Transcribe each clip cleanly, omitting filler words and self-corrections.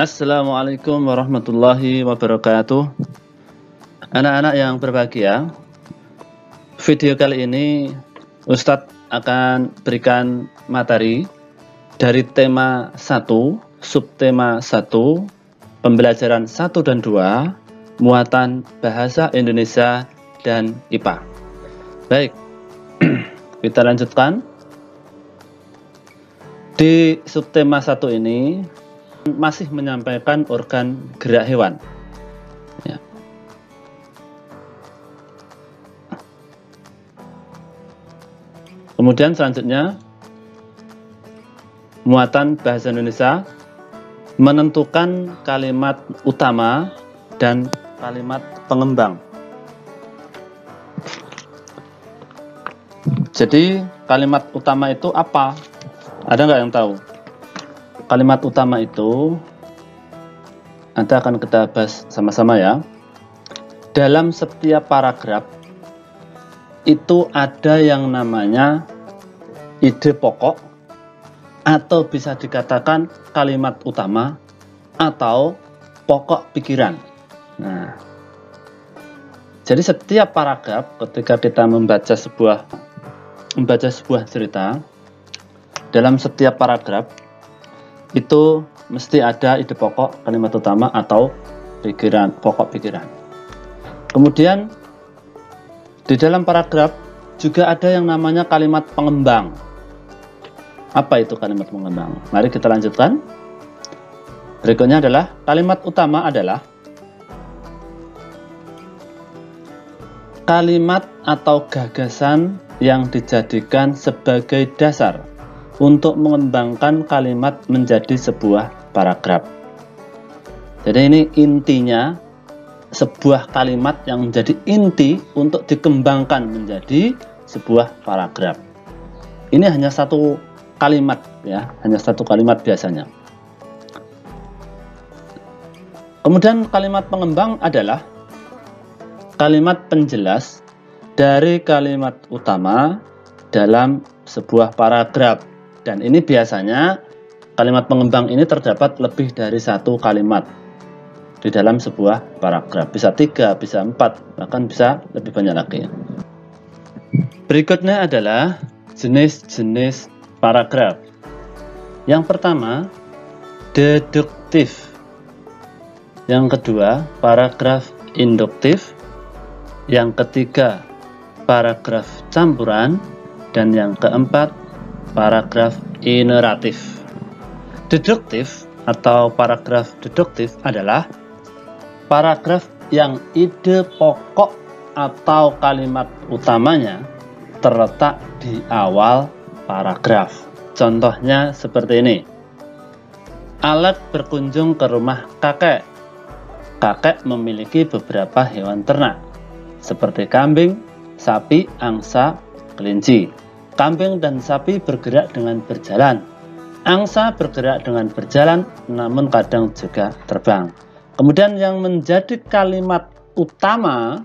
Assalamualaikum warahmatullahi wabarakatuh. Anak-anak yang berbahagia, video kali ini Ustadz akan berikan materi dari tema 1, subtema 1, pembelajaran 1 dan 2, muatan bahasa Indonesia dan IPA. Baik, kita lanjutkan. Di subtema 1 ini masih menyampaikan organ gerak hewan. Ya. Kemudian selanjutnya, muatan bahasa Indonesia, menentukan kalimat utama dan kalimat pengembang. Jadi kalimat utama itu apa? Ada nggak yang tahu? Kalimat utama itu nanti akan kita bahas sama-sama ya. Dalam setiap paragraf itu ada yang namanya ide pokok, atau bisa dikatakan kalimat utama atau pokok pikiran. Nah, jadi setiap paragraf ketika kita membaca sebuah cerita, dalam setiap paragraf itu mesti ada ide pokok, kalimat utama atau pokok pikiran. Kemudian di dalam paragraf juga ada yang namanya kalimat pengembang. Apa itu kalimat pengembang? Mari kita lanjutkan. Berikutnya adalah kalimat utama adalah kalimat atau gagasan yang dijadikan sebagai dasar untuk mengembangkan kalimat menjadi sebuah paragraf. Jadi ini intinya, sebuah kalimat yang menjadi inti untuk dikembangkan menjadi sebuah paragraf. Ini hanya satu kalimat ya, hanya satu kalimat biasanya. Kemudian kalimat pengembang adalah kalimat penjelas dari kalimat utama dalam sebuah paragraf. Dan ini biasanya kalimat pengembang ini terdapat lebih dari satu kalimat di dalam sebuah paragraf. Bisa 3, bisa 4, bahkan bisa lebih banyak lagi. Berikutnya adalah jenis-jenis paragraf. Yang pertama, deduktif. Yang kedua, paragraf induktif. Yang ketiga, paragraf campuran. Dan yang keempat, paragraf ineratif. Deduktif atau paragraf deduktif adalah paragraf yang ide pokok atau kalimat utamanya terletak di awal paragraf. Contohnya seperti ini. Alex berkunjung ke rumah kakek. Kakek memiliki beberapa hewan ternak seperti kambing, sapi, angsa, kelinci. Kambing dan sapi bergerak dengan berjalan. Angsa bergerak dengan berjalan, namun kadang juga terbang. Kemudian yang menjadi kalimat utama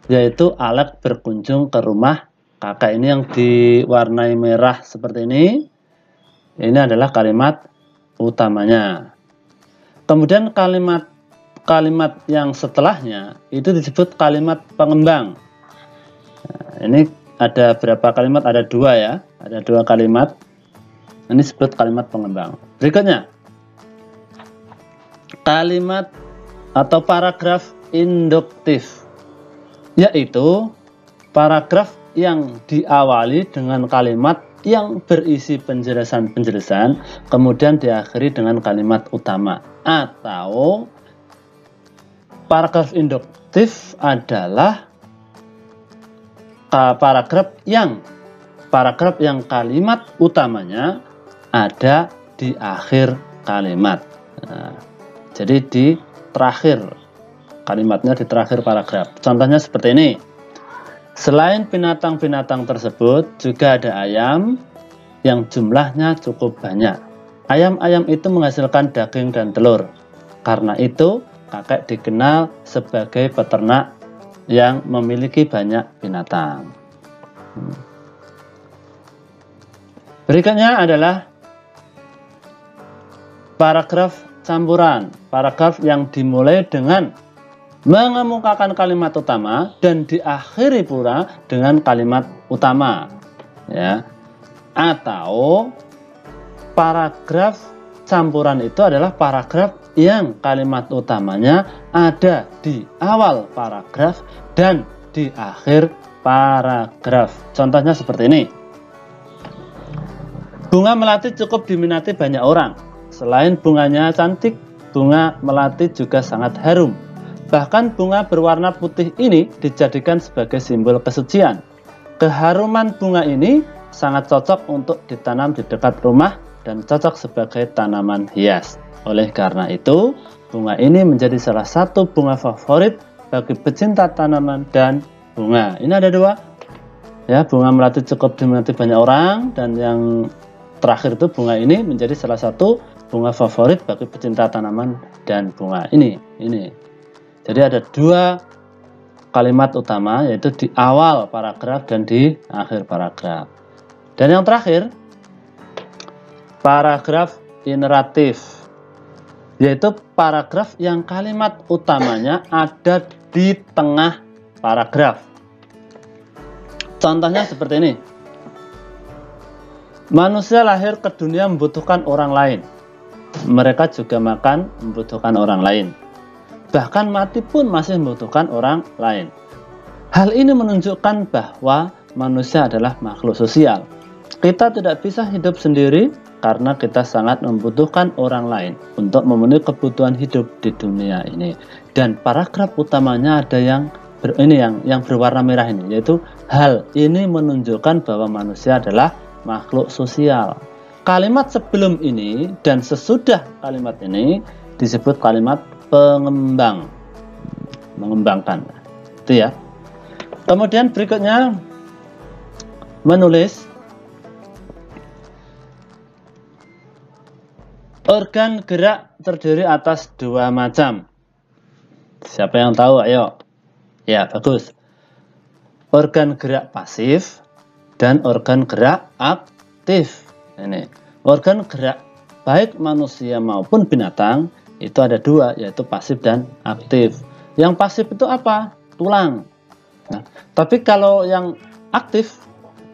yaitu Alex berkunjung ke rumah kakek. Ini yang diwarnai merah seperti ini. Ini adalah kalimat utamanya. Kemudian kalimat yang setelahnya itu disebut kalimat pengembang. Nah, ini ada berapa kalimat? Ada 2 ya. Ada 2 kalimat. Ini disebut kalimat pengembang. Berikutnya, kalimat atau paragraf induktif, yaitu paragraf yang diawali dengan kalimat yang berisi penjelasan-penjelasan, kemudian diakhiri dengan kalimat utama. Atau paragraf induktif adalah paragraf yang kalimat utamanya ada di akhir kalimat. Nah, jadi di terakhir kalimatnya, di terakhir paragraf. Contohnya seperti ini. Selain binatang-binatang tersebut juga ada ayam yang jumlahnya cukup banyak. Ayam-ayam itu menghasilkan daging dan telur. Karena itu kakek dikenal sebagai peternak yang memiliki banyak binatang. Berikutnya adalah paragraf campuran, paragraf yang dimulai dengan mengemukakan kalimat utama dan diakhiri pula dengan kalimat utama, ya. Atau paragraf campuran itu adalah paragraf yang kalimat utamanya ada di awal paragraf dan di akhir paragraf. Contohnya seperti ini. Bunga melati cukup diminati banyak orang. Selain bunganya cantik, bunga melati juga sangat harum. Bahkan bunga berwarna putih ini dijadikan sebagai simbol kesucian. Keharuman bunga ini sangat cocok untuk ditanam di dekat rumah dan cocok sebagai tanaman hias. Oleh karena itu, bunga ini menjadi salah satu bunga favorit bagi pecinta tanaman dan bunga. Ini ada dua. Ya, bunga melati cukup diminati banyak orang, dan yang terakhir itu bunga ini menjadi salah satu bunga favorit bagi pecinta tanaman dan bunga. Ini. Jadi ada dua kalimat utama, yaitu di awal paragraf dan di akhir paragraf. Dan yang terakhir, paragraf ineratif, yaitu paragraf yang kalimat utamanya ada di tengah paragraf. Contohnya seperti ini. Manusia lahir ke dunia membutuhkan orang lain. Mereka juga makan membutuhkan orang lain. Bahkan mati pun masih membutuhkan orang lain. Hal ini menunjukkan bahwa manusia adalah makhluk sosial. Kita tidak bisa hidup sendiri karena kita sangat membutuhkan orang lain untuk memenuhi kebutuhan hidup di dunia ini. Dan paragraf utamanya ada yang berwarna merah ini, yaitu hal ini menunjukkan bahwa manusia adalah makhluk sosial. Kalimat sebelum ini dan sesudah kalimat ini disebut kalimat pengembang, mengembangkan. Itu ya. Kemudian berikutnya menulis. Organ gerak terdiri atas dua macam. Siapa yang tahu? Ayo. Ya, bagus. Organ gerak pasif dan organ gerak aktif. Ini organ gerak baik manusia maupun binatang itu ada dua, yaitu pasif dan aktif. Yang pasif itu apa? Tulang. Nah, tapi kalau yang aktif,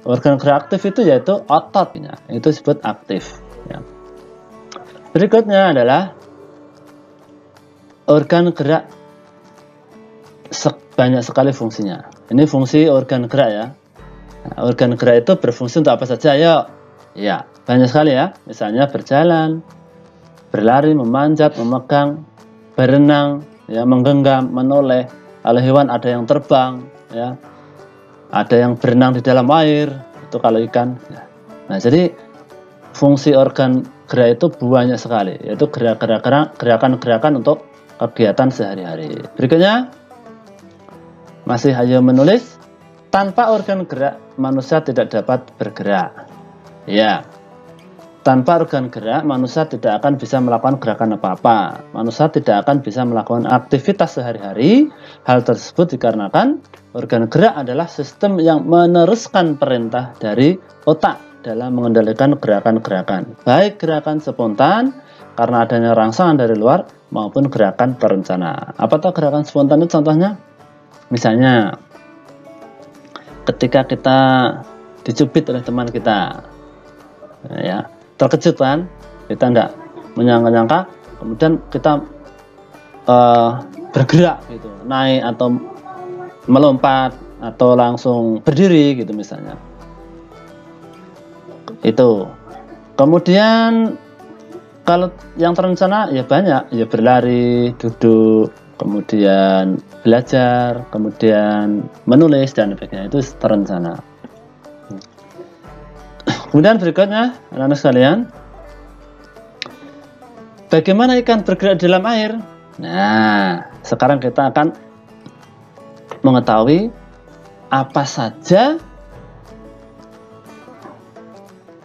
organ gerak aktif itu yaitu ototnya, itu disebut aktif. Ya. Berikutnya adalah organ gerak banyak sekali fungsinya. Ini fungsi organ gerak ya. Nah, organ gerak itu berfungsi untuk apa saja? Ayo. Ya, banyak sekali ya. Misalnya berjalan, berlari, memanjat, memegang, berenang, ya, menggenggam, menoleh. Kalau hewan ada yang terbang, ya, ada yang berenang di dalam air. Itu kalau ikan. Nah, jadi fungsi organ gerak itu banyak sekali, yaitu gerakan-gerakan untuk kegiatan sehari-hari. Berikutnya, masih ayo menulis. Tanpa organ gerak, manusia tidak dapat bergerak. Ya, tanpa organ gerak, manusia tidak akan bisa melakukan gerakan apa-apa. Manusia tidak akan bisa melakukan aktivitas sehari-hari. Hal tersebut dikarenakan organ gerak adalah sistem yang meneruskan perintah dari otak dalam mengendalikan gerakan-gerakan. Baik gerakan spontan karena adanya rangsangan dari luar maupun gerakan berencana. Apa tuh gerakan spontan itu contohnya? Misalnya, ketika kita dicubit oleh teman kita, ya, terkejut kan, kita enggak menyangka-nyangka, kemudian kita bergerak gitu, naik atau melompat atau langsung berdiri gitu misalnya. Itu. Kemudian kalau yang terencana ya banyak, ya berlari, duduk, kemudian belajar, kemudian menulis dan sebagainya, itu terencana. Kemudian berikutnya, anak-anak sekalian, bagaimana ikan bergerak di dalam air? Nah, sekarang kita akan mengetahui apa saja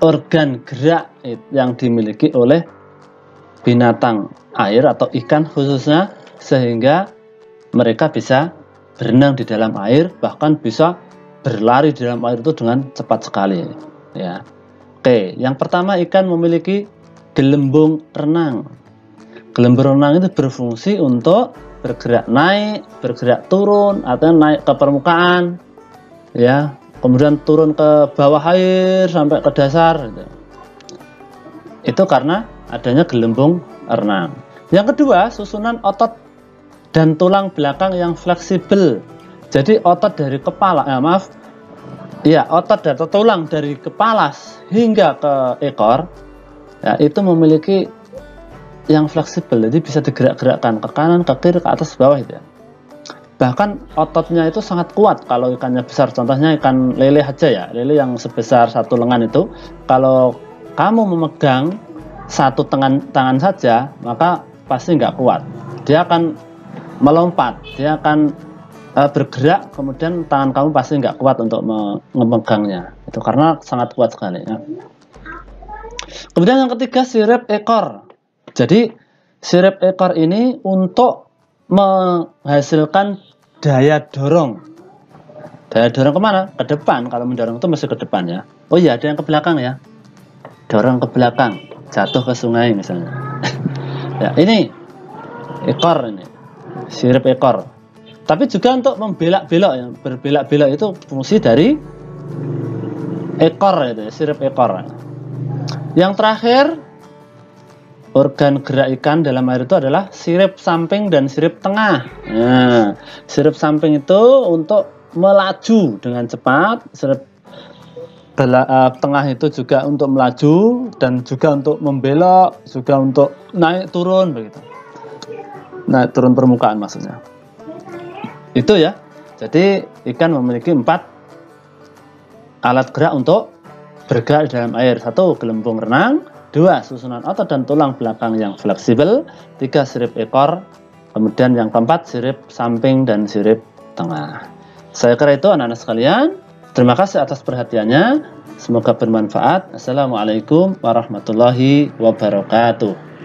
organ gerak yang dimiliki oleh binatang air atau ikan khususnya, sehingga mereka bisa berenang di dalam air, bahkan bisa berlari di dalam air itu dengan cepat sekali. Ya. Oke, yang pertama, ikan memiliki gelembung renang. Gelembung renang itu berfungsi untuk bergerak naik, bergerak turun, atau naik ke permukaan, ya, kemudian turun ke bawah air sampai ke dasar. Gitu. Itu karena adanya gelembung renang. Yang kedua, susunan otot dan tulang belakang yang fleksibel. Jadi otot dari kepala, otot atau tulang dari kepala hingga ke ekor, ya, itu memiliki yang fleksibel, jadi bisa digerak-gerakkan ke kanan, ke kiri, ke atas, bawah itu ya. Bahkan ototnya itu sangat kuat kalau ikannya besar. Contohnya ikan lele aja ya, lele yang sebesar satu lengan itu, kalau kamu memegang satu tangan saja, maka pasti nggak kuat. Dia akan melompat, dia akan bergerak, kemudian tangan kamu pasti nggak kuat untuk memegangnya. Itu karena sangat kuat sekali ya. Kemudian yang ketiga, sirip ekor. Jadi sirip ekor ini untuk menghasilkan daya dorong. Daya dorong kemana? Ke depan. Kalau mendorong itu mesti ke depan ya. Oh iya, ada yang ke belakang ya. Dorong ke belakang, jatuh ke sungai misalnya. Ya, ini ekor ini. Sirip ekor. Tapi juga untuk membelak-belok ya. Berbelak-belok itu fungsi dari ekor itu ya, sirip ekor. Yang terakhir, organ gerak ikan dalam air itu adalah sirip samping dan sirip tengah. Nah, sirip samping itu untuk melaju dengan cepat, sirip tengah itu juga untuk melaju dan juga untuk membelok, juga untuk naik turun begitu. Naik turun permukaan maksudnya. Itu ya. Jadi ikan memiliki 4 alat gerak untuk bergerak di dalam air. 1, gelembung renang. 2, susunan otot dan tulang belakang yang fleksibel. 3, sirip ekor. Kemudian yang keempat, sirip samping dan sirip tengah. Saya kira itu anak-anak sekalian. Terima kasih atas perhatiannya. Semoga bermanfaat. Assalamualaikum warahmatullahi wabarakatuh.